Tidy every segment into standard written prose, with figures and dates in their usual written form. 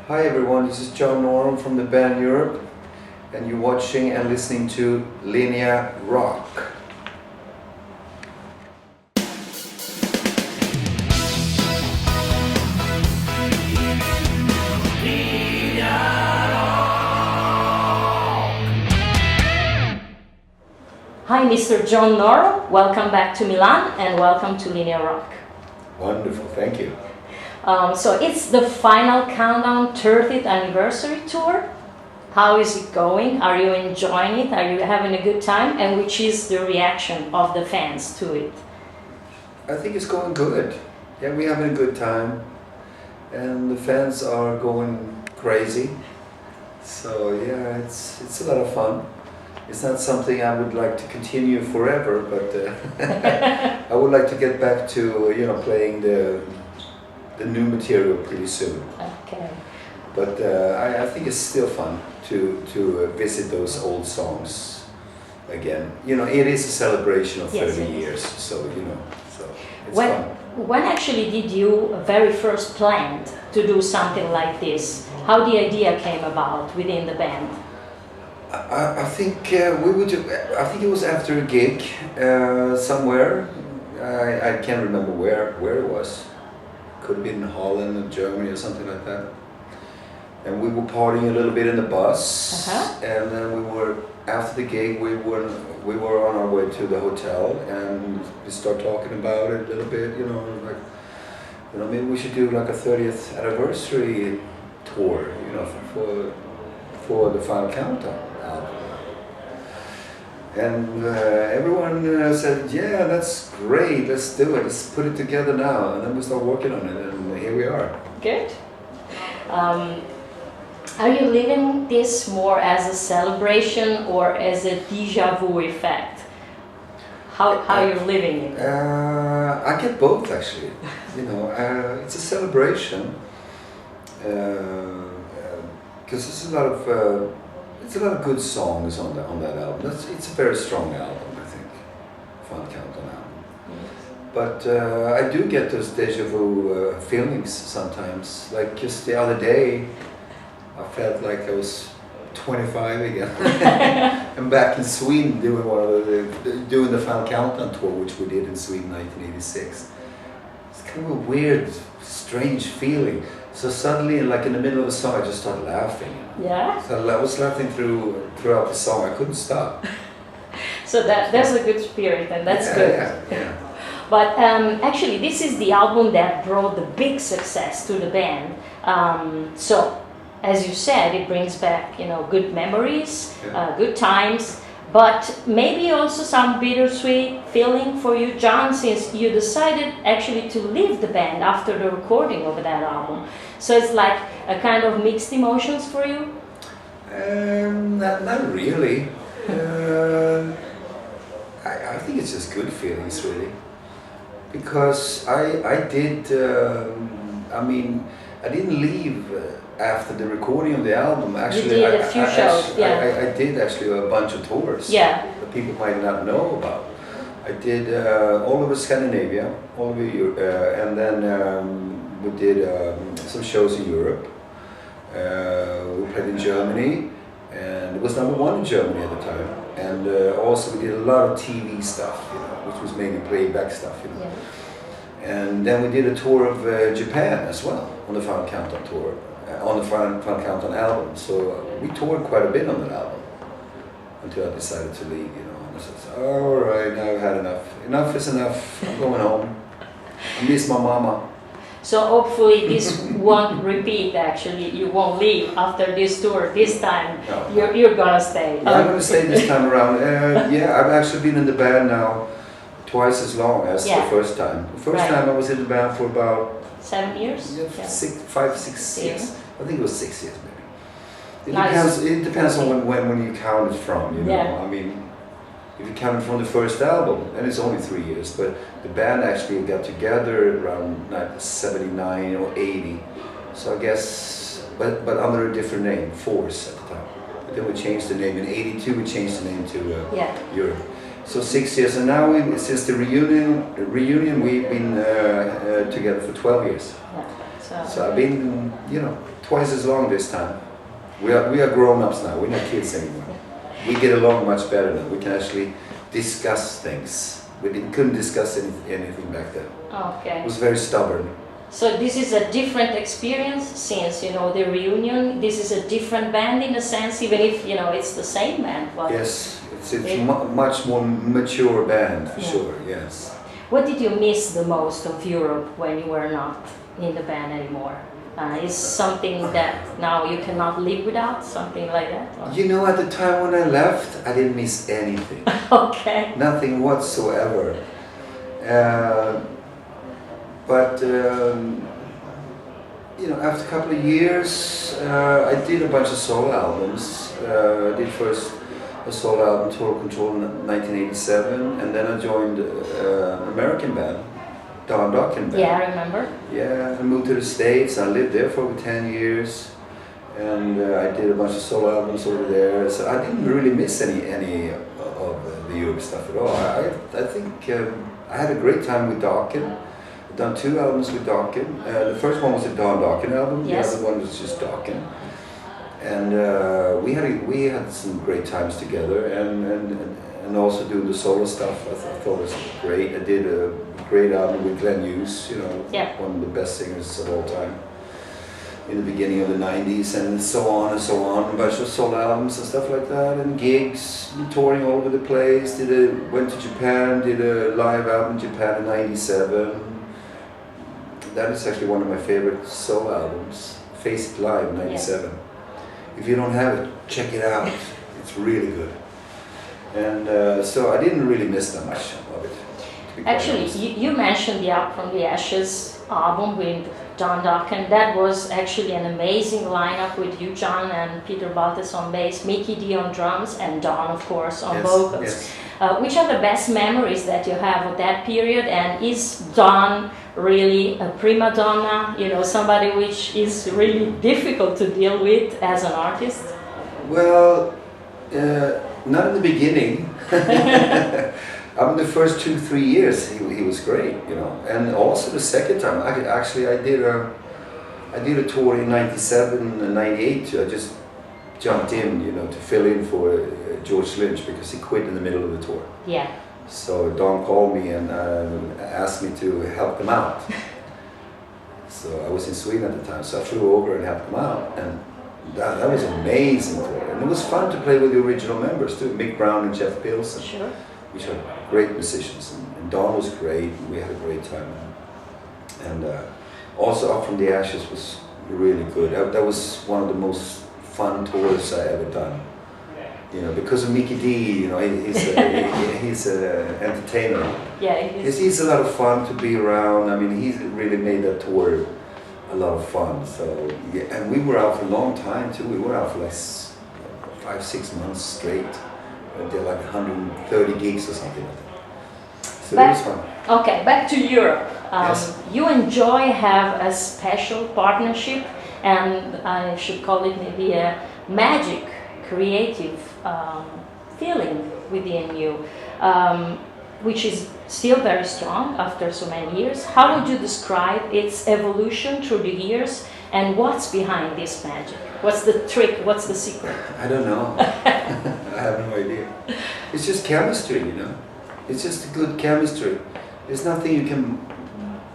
Hi everyone, this is John Norum from the band Europe, and you're watching and listening to Linea Rock. Hi, Mr. John Norum. Welcome back to Milan and welcome to Linea Rock. Wonderful, thank you. So it's the final countdown 30th anniversary tour. How is it going? Are you enjoying it? Are you having a good time? And which is the reaction of the fans to it? I think it's going good. Yeah, we're having a good time, and the fans are going crazy. So yeah, it's a lot of fun. It's not something I would like to continue forever, but I would like to get back to playing the new material pretty soon. Okay. But I think it's still fun to visit those old songs again. It is a celebration of 30 years, so it's fun. When actually did you very first plan to do something like this? How the idea came about within the band? I think I think it was after a gig somewhere. I can't remember where it was. Could have been in Holland or Germany or something like that. And we were partying a little bit in the bus, and then after the gig we were on our way to the hotel, and we start talking about it a little bit. Maybe we should do like a 30th anniversary tour. For the Final Countdown album. And everyone said, yeah, that's great, let's do it, let's put it together now. And then we start working on it, and here we are. Good. Are you living this more as a celebration or as a deja-vu effect? How you're living it? I get both, actually. It's a celebration. Because it's a lot of good songs on that album. It's a very strong album, I think. Final Countdown album. Yes. But I do get those deja vu feelings sometimes. Like just the other day, I felt like I was 25 again. I'm back in Sweden doing the Final Countdown tour, which we did in Sweden, 1986. It's kind of a weird, strange feeling. So suddenly, like in the middle of a song, I just started laughing. Yeah. So I was laughing throughout the song. I couldn't stop. So there's a good spirit, and that's good. Yeah. But actually, this is the album that brought the big success to the band. So, as you said, it brings back good memories, good times. But maybe also some bittersweet feeling for you, John, since you decided actually to leave the band after the recording of that album. So it's like a kind of mixed emotions for you? Not really. I think it's just good feelings, really. Because I didn't leave after the recording of the album. Actually, you did a few shows. I did actually a bunch of tours that people might not know about. I did all over Scandinavia, all over Europe, and then we did some shows in Europe. We played in Germany, and it was #1 in Germany at the time. And also we did a lot of TV stuff, which was mainly playback stuff. And then we did a tour of Japan as well on the Final Countdown tour. On the Final Countdown album, so we toured quite a bit on that album until I decided to leave. And I said, "All right, now I've had enough. Enough is enough. I'm going home. I miss my mama." So hopefully this won't repeat. Actually, you won't leave after this tour. This time, you're gonna stay. Yeah, I'm gonna stay this time around. I've actually been in the band now twice as long as the first time. The first time I was in the band for about 7 years? 5, 6 years. I think it was 6 years maybe. It depends on when you count it from, I mean, if you count it from the first album, then it's only 3 years, but the band actually got together around 79 or 80. So I guess, but under a different name, Force at the time. But then we changed the name. In 82 we changed the name to Europe. So 6 years, and now since the reunion we've been together for 12 years. Yeah. So I've been, twice as long this time. We are grown-ups now, we're not kids anymore. We get along much better now. We can actually discuss things. Couldn't discuss anything back then. Okay. It was very stubborn. So this is a different experience since, you know, the reunion. This is a different band in a sense, even if, you know, it's the same band. But yes, it's much more mature band, for sure, yes. What did you miss the most of Europe when you were not in the band anymore? Is something that now you cannot live without, something like that? Or? You know, at the time when I left, I didn't miss anything. Okay. Nothing whatsoever. But you know, after a couple of years, I did a bunch of solo albums. I did first a solo album, Total Control, in 1987, and then I joined an American band, Dokken band. Yeah, I remember. Yeah, I moved to the States. I lived there for over 10 years, and I did a bunch of solo albums over there. So I didn't really miss any of the Europe stuff at all. I think I had a great time with Dokken. I've done 2 albums with Dokken. The first one was a Dokken album. Yes. The other one was just Dokken. And we had some great times together, and also doing the solo stuff. I thought it was great. I did a great album with Glenn Hughes, you know, one of the best singers of all time, in the beginning of the 90s, and so on and so on. A bunch of solo albums and stuff like that, and gigs, touring all over the place. Went to Japan, did a live album in Japan in '97. That is actually one of my favorite solo albums, Face It Live in '97. Yeah. If you don't have it, check it out. It's really good. And so I didn't really miss that much of it. Actually, you mentioned the Up From the Ashes album with John Dokken. That was actually an amazing lineup with you, John, and Peter Baltes on bass, Mickey D on drums, and Don, of course, on vocals. Yes. Which are the best memories that you have of that period? And is Don really a prima donna? You know, somebody which is really difficult to deal with as an artist? Well, not in the beginning. I mean, the first 2-3 years he was great, you know, and also the second time. I did a tour in '97 and '98 too. I just jumped in, you know, to fill in for George Lynch because he quit in the middle of the tour. Yeah. So Don called me and asked me to help them out. So I was in Sweden at the time, so I flew over and helped them out, and that was amazing tour. And it was fun to play with the original members too, Mick Brown and Jeff Pilson. Sure. Which are great musicians, and Don was great. We had a great time, and also Up From the Ashes was really good. That was one of the most fun tours I ever done. You know, because of Mickey D. You know, he's an entertainer. Yeah, he's a lot of fun to be around. I mean, he's really made that tour a lot of fun. So yeah, and we were out for a long time too. We were out for like 5-6 months straight. Did like 130 gigs or something like that. So it was fun. Okay, back to Europe. Yes. You have a special partnership, and I should call it maybe a magic, creative feeling within you, which is still very strong after so many years. How would you describe its evolution through the years, and what's behind this magic? What's the trick? What's the secret? I don't know. I have no idea. It's just chemistry, you know. It's just good chemistry. There's nothing you can,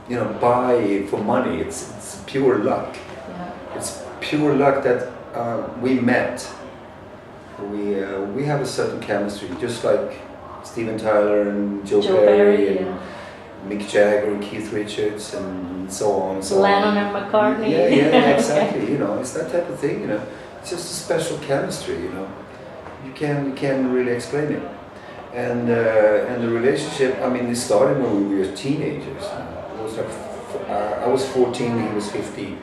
you know, buy for money. It's pure luck. Yeah. It's pure luck that we met. We have a certain chemistry, just like Steven Tyler and Joe Perry and Mick Jagger and Keith Richards and so on and so Lennon on. and McCartney. Yeah, exactly. You know, it's that type of thing. You know, it's just a special chemistry. You know, you can't really explain it. And the relationship. I mean, it started when we were teenagers. It was like I was 14, he was 15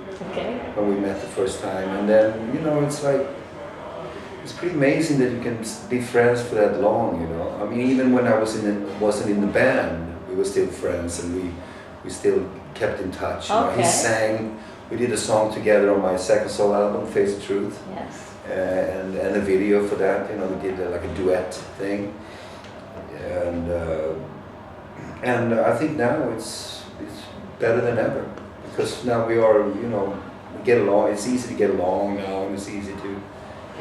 when we met the first time, and then you know, it's like. It's pretty amazing that you can be friends for that long, you know. I mean, even when I wasn't in the band, we were still friends, and we still kept in touch. You know? He sang. We did a song together on my second solo album, Face the Truth. Yes. And a video for that. You know, we did like a duet thing. And I think now it's better than ever, because now we are, you know, we get along. It's easy to get along now, and it's easy to.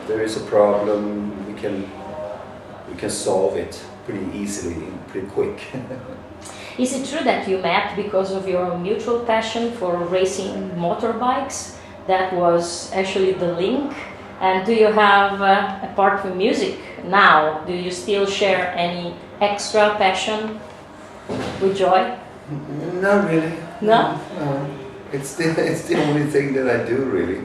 If there is a problem, we can solve it pretty easily, pretty quick. Is it true that you met because of your mutual passion for racing motorbikes? That was actually the link. And do you have, apart from music now, do you still share any extra passion with Joy? Not really. No? No. It's the only thing that I do really,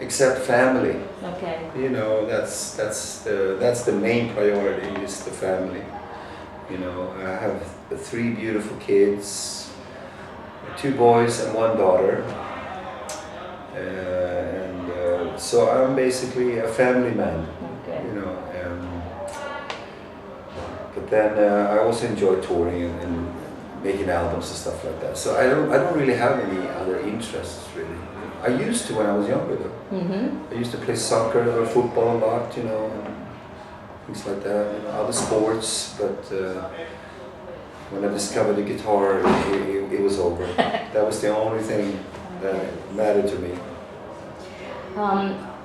except family. Okay. You know, that's the main priority, is the family. You know, I have 3 beautiful kids, 2 boys and 1 daughter. So I'm basically a family man. Okay. You know. But then I also enjoy touring and making albums and stuff like that. So I don't really have any other interests really. I used to when I was younger though. Mm-hmm. I used to play soccer or football a lot, you know, and things like that, you know, other sports. But when I discovered the guitar, it was over. That was the only thing that mattered to me.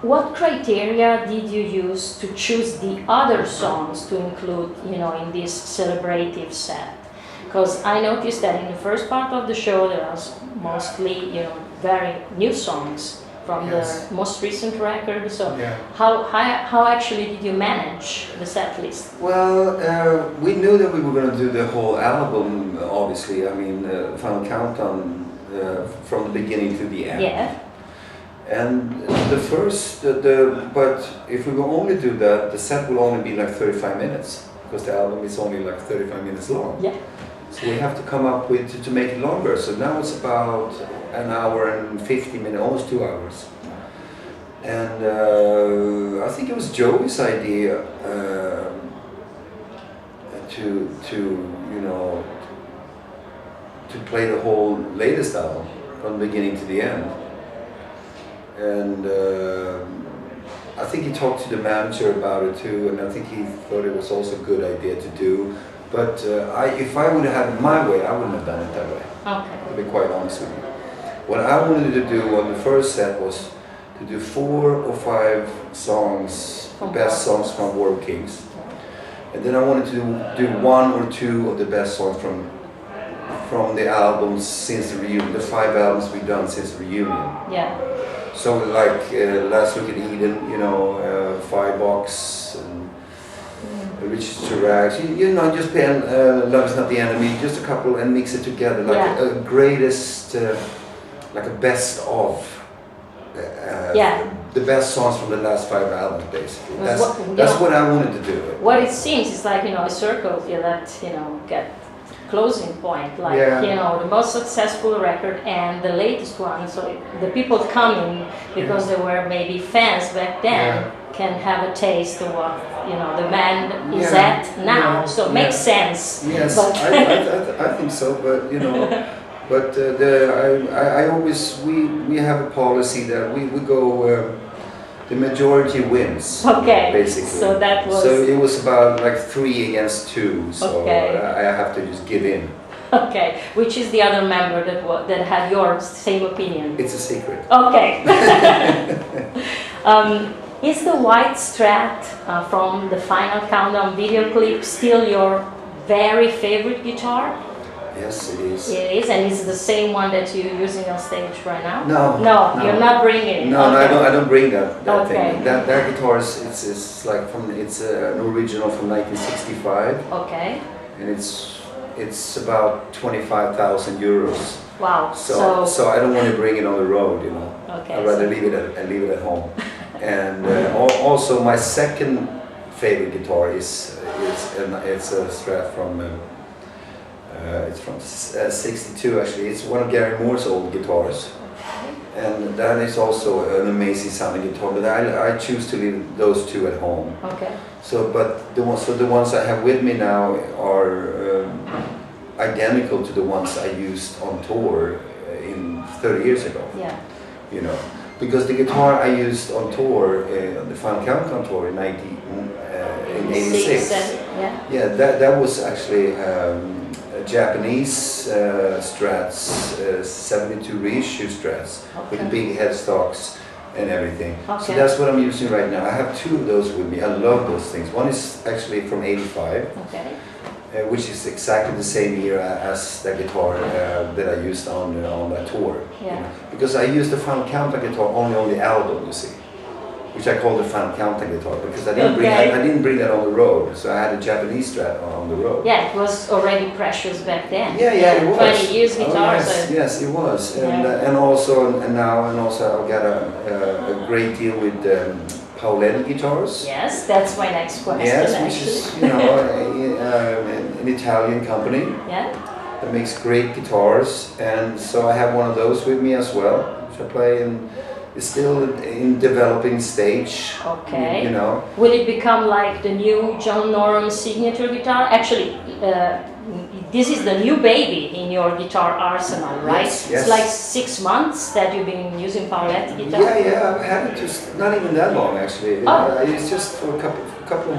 What criteria did you use to choose the other songs to include, you know, in this celebrative set? Because I noticed that in the first part of the show there was mostly, you know, very new songs from the most recent record. So how actually did you manage the set list? Well, we knew that we were going to do the whole album. Obviously, I mean, Final Countdown from the beginning to the end. Yeah. And but if we will only do that, the set will only be like 35 minutes, because the album is only like 35 minutes long. Yeah. So we have to come up with, to make it longer. So now it's about 1 hour and 50 minutes, almost 2 hours. And I think it was Joey's idea to play the whole latest album from the beginning to the end. And I think he talked to the manager about it too, and I think he thought it was also a good idea to do. But if I would have had it my way, I wouldn't have done it that way. Okay. To be quite honest with you. What I wanted to do on the first set was to do 4 or 5 songs, the best songs from War of Kings. And then I wanted to do 1 or 2 of the best songs from the albums since the reunion, the 5 albums we've done since the reunion. Yeah. So like Last Look at Eden, you know, Firebox, and Riches to Rags, you know, just play Love Is Not the Enemy, just a couple, and mix it together like a greatest, like a best of. The best songs from the last 5 albums, basically. That's what I wanted to do. What it seems is like, you know, a circle that, you know, get closing point, like, you know, the most successful record and the latest one. So the people coming because they were maybe fans back then can have a taste of what, you know, the band is at now. So it makes sense. Yes, but I think so, but you know, but I always, we have a policy that we go, the majority wins. Okay, basically. So that was. So it was about like 3 against 2. So I have to just give in. Okay, which is the other member that had your same opinion? It's a secret. Okay. Is the white Strat from the Final Countdown video clip still your very favorite guitar? Yes, it is. It is, and it's the same one that you're using on stage right now? No, you're not bringing it. No, I don't bring that thing. Okay. That guitar is like it's an original from 1965. Okay. And it's about 25,000 euros. Wow. So I don't want to bring it on the road, you know. Okay. I'd rather leave it at home. And also my second favorite guitar is it's a Strat from. It's from 62 actually. It's one of Gary Moore's old guitars, and that is also an amazing sounding guitar. But I choose to leave those 2 at home. Okay. So, but the ones I have with me now are identical to the ones I used on tour in 30 years ago. Yeah. You know, because the guitar I used on tour, the Final Countdown tour in 86. Yeah. Yeah, that was actually Japanese strats, 72 reissue strats with big headstocks and everything. So that's what I'm using right now. I have two of those with me. I love those things. One is actually from '85, which is exactly the same year as the guitar that I used on that tour. You know? Because I used the Final Countdown guitar only on the album, you see, which I call the Final Countdown guitar because I didn't bring that on the road. So I had a Japanese Strat on the road. Yeah, it was already precious back then. Yeah, it was. 20 years guitar. Yes, it was. And also I got a great deal with Paoletti guitars. Yes, that's my next question. Yes, which is, you know, an Italian company that makes great guitars, and so I have one of those with me as well, which I play, and it's still in developing stage. Okay. You know. Will it become like the new John Norum signature guitar? Actually, this is the new baby in your guitar arsenal, right? Yes. It's like 6 months that you've been using Paoletti guitar. Yeah. I've had it just not even that long actually. It's just for a couple.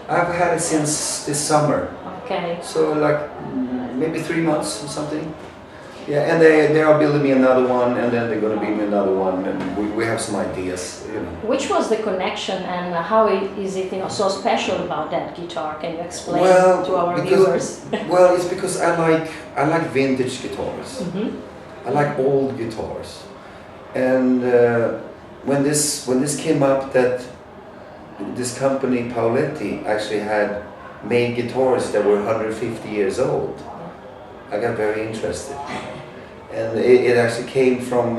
I've had it since this summer. Okay. So like maybe 3 months or something. Yeah, and they are building me another one, and then they're going to build me another one, and we have some ideas, you know. Which was the connection, and how is it, you know, so special about that guitar? Can you explain to our viewers? Well, it's because I like vintage guitars. I like old guitars, and when this came up that this company Paoletti actually had made guitars that were 150 years old, I got very interested. And it actually came from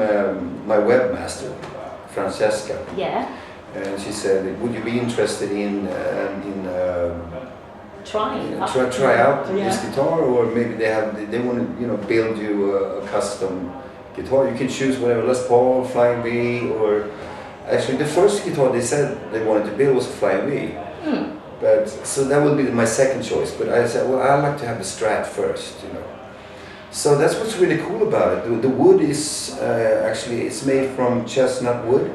my webmaster, Francesca. Yeah. And she said, "Would you be interested in try out this guitar, or maybe they want to build you a custom guitar? You can choose whatever, Les Paul, Flying V, or actually the first guitar they said they wanted to build was a Flying V. But so that would be my second choice. But I said, well, I'd like to have a Strat first, you know." So that's what's really cool about it. The wood is actually, it's made from chestnut wood,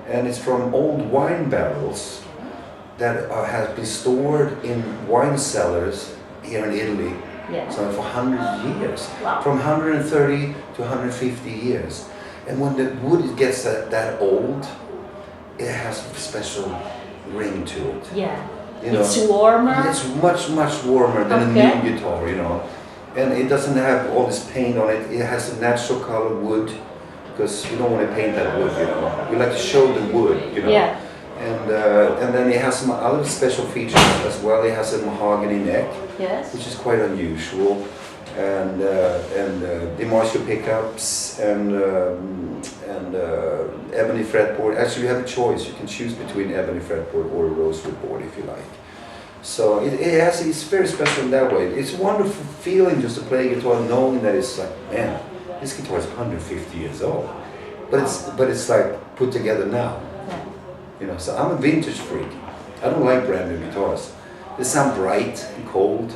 and it's from old wine barrels that have been stored in wine cellars here in Italy. So for 100 years, from 130 to 150 years. And when the wood gets that old, it has a special ring to it. You know, it's warmer. It's much warmer than a new guitar, you know. And it doesn't have all this paint on it. It has a natural colored wood, because you don't want to paint that wood, you know. You like to show the wood, you know. And then it has some other special features as well. It has a mahogany neck, which is quite unusual, and DiMarzio pickups and ebony fretboard. Actually, you have a choice. You can choose between ebony fretboard or a rosewood board if you like. So it's very special in that way. It's a wonderful feeling just to play guitar knowing that it's like, man, this guitar is 150 years old, but it's like put together now. You know, so I'm a vintage freak. I don't like brand new guitars. They sound bright and cold.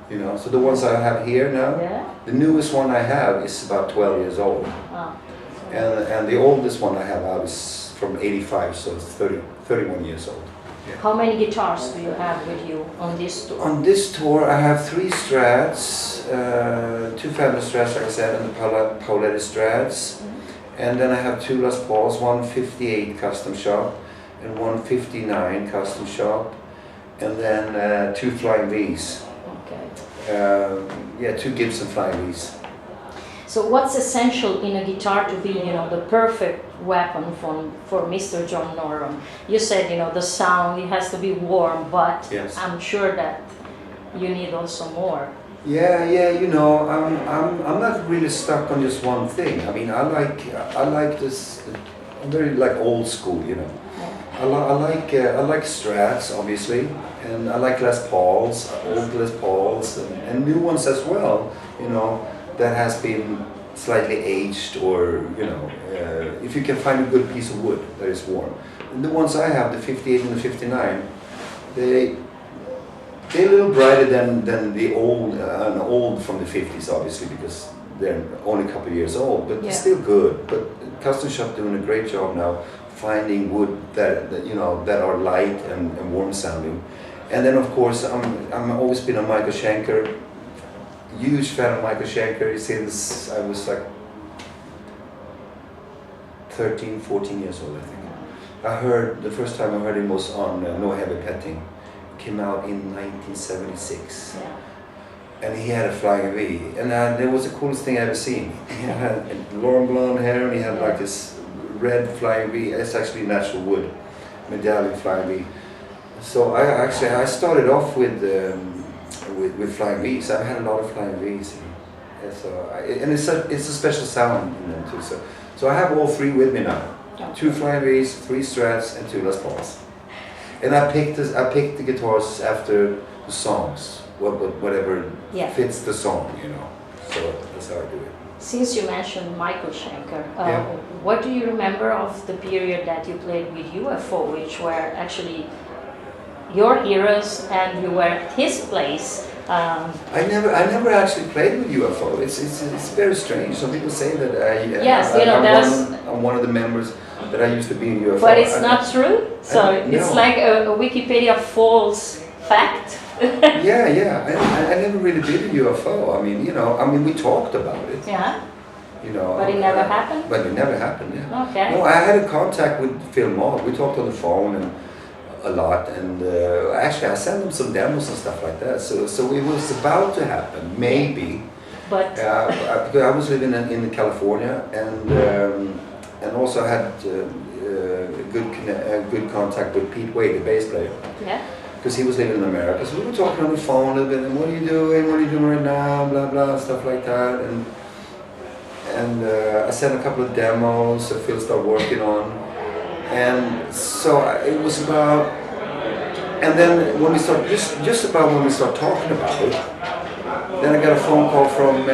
You know, so the ones I have here now, the newest one I have is about 12 years old, and the oldest one I have out is from '85, so it's 31 years old. How many guitars do you have with you on this tour? On this tour I have 3 Strats, 2 Fender Strats like I said, and the Paoletti Strats. And then I have 2 Les Pauls, one 58 custom shop and one 59 custom shop. And then 2 Flying V's. 2 Gibson Flying V's. So what's essential in a guitar to be, you know, the perfect weapon for Mr. John Norum? You said, you know, the sound, it has to be warm, but I'm sure that you need also more. You know, I'm not really stuck on just one thing. I mean, I like this. I'm very like old school, you know. I like Strats obviously, and I like Les Pauls, old Les Pauls, and new ones as well. You know, that has been slightly aged, or you know, if you can find a good piece of wood that is warm. And the ones I have, the 58 and the 59, they're a little brighter than the old from the 50s, obviously, because they're only a couple of years old, but they're still good. But Custom Shop doing a great job now finding wood that you know that are light and warm sounding, And then of course I'm always been a Michael Schenker, huge fan of Michael Schenker since I was like 13, 14 years old, I think. The first time I heard him was on No Heavy Petting. Came out in 1976. Yeah. And he had a flying V. And that was the coolest thing I ever seen. He had long blonde hair and he had like this red flying V. It's actually natural wood, medallion flying V. So I started off with flying Vs. I've had a lot of flying Vs. And so it's a special sound in them too. So I have all three with me now. 2 flying Vs, 3 strats, and 2 Les Pauls. And I picked the guitars after the songs, whatever fits the song, you know. So that's how I do it. Since you mentioned Michael Schenker, what do you remember of the period that you played with UFO, which were actually your heroes and you were at his place? I never actually played with UFO. It's very strange. Some people say that I'm one of the members that I used to be in UFO. But it's not true. So it's like a Wikipedia false fact. I never really did a UFO. I mean, we talked about it. Yeah. You know. But it never happened. But it never happened. Yeah. Okay. No, I had a contact with Phil Modd. We talked on the phone and a lot, and actually I sent him some demos and stuff like that. So it was about to happen, maybe. But because I was living in California, and also had good contact with Pete Wade, the bass player. Yeah. Because he was living in America, so we were talking on the phone a little bit. And what are you doing? What are you doing right now? Blah blah stuff like that. And I sent a couple of demos that Phil started working on. And so it was about, and then when we start, just about when we start talking about it, then I got a phone call from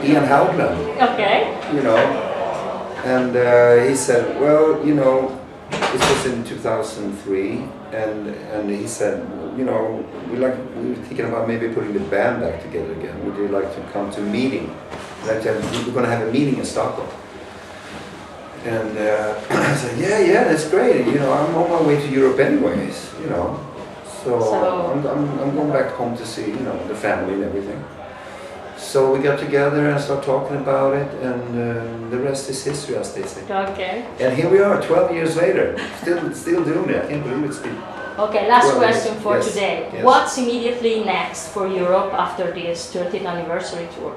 Ian Howland. Okay. You know, and he said, well, this was in 2003, and he said, we were thinking about maybe putting the band back together again. Would you like to come to a meeting? We're going to have a meeting in Stockholm. And I said, yeah, that's great. I'm on my way to Europe anyways. So I'm going back home to see, the family and everything. So we got together and started talking about it, and the rest is history, as they say. Okay. And here we are, 12 years later, still doing it. I can't believe it's been. Okay, last question for today. Yes. What's immediately next for Europe after this 30th anniversary tour?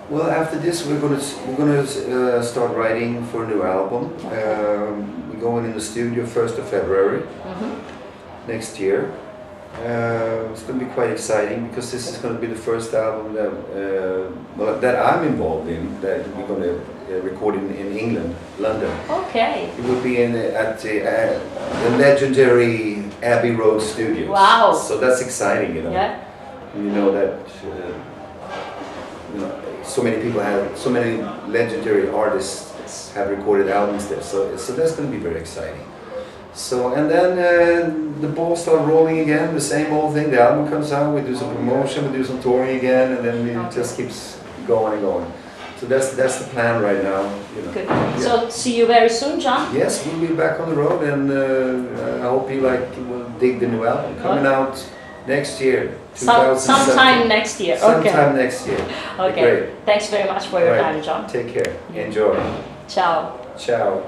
Well, after this, we're gonna start writing for a new album. We're going in the studio 1st of February next year. It's going to be quite exciting because this is going to be the first album that I'm involved in, that we're going to record in England, London. Okay. It will be at the legendary Abbey Road Studios. Wow. So that's exciting, Yeah. That so many people so many legendary artists have recorded albums there. So that's going to be very exciting. So, and then the balls start rolling again, the same old thing. The album comes out, we do some promotion, we do some touring again, and then it just keeps going and going. So that's the plan right now. Good. Yeah. So see you very soon, John. Yes, we'll be back on the road, and I hope you will dig the new album coming out next year. Sometime next year. Sometime next year. Okay. Great. Thanks very much for your time, John. Take care. Enjoy. Ciao. Ciao.